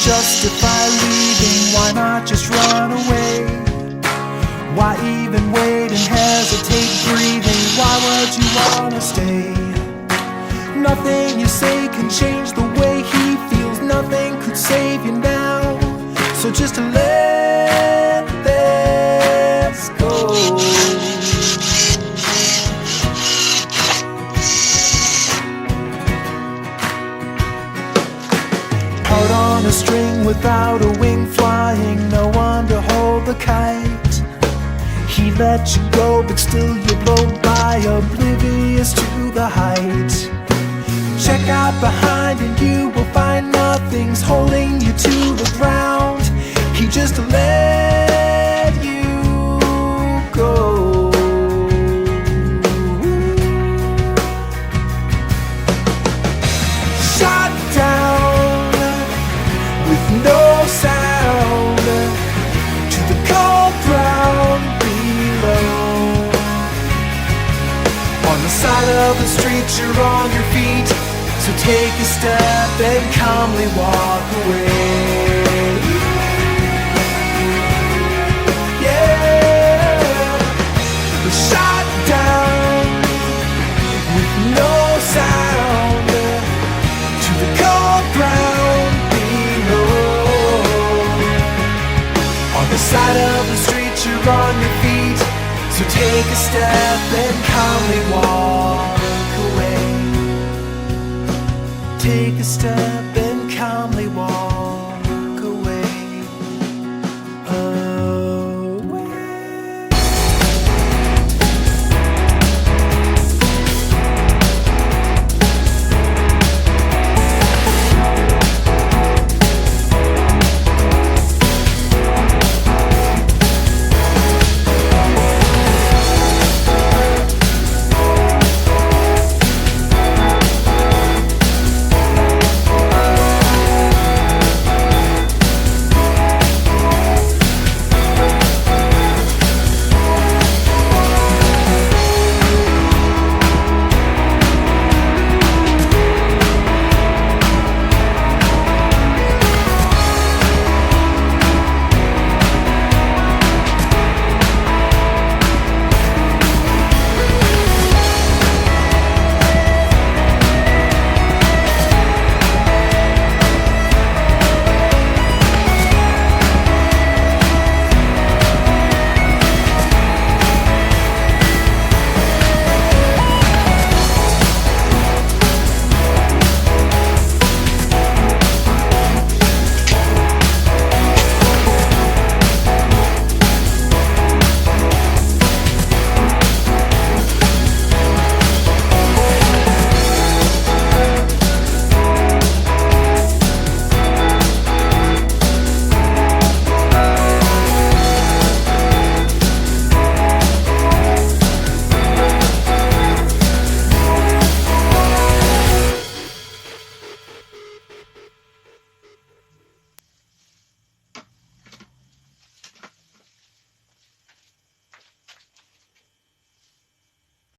justify leaving? Why not just run away? Why even wait and hesitate breathing? Why would you wanna stay? Nothing you say can change the way he feels. Nothing could save you now. So just let this go. Out on a string without a wing flying, no one to hold the kite. He let you go, but still you blow by, oblivious to the height. Check out behind and you will find nothing's holding you to the ground. He just let you go. Shot down with no sound to the cold ground below. On the side of the street you're on your feet, so take a step and calmly walk away. Yeah, shot down with no sound to the cold ground below. On the side of the street you're on your feet, so take a step and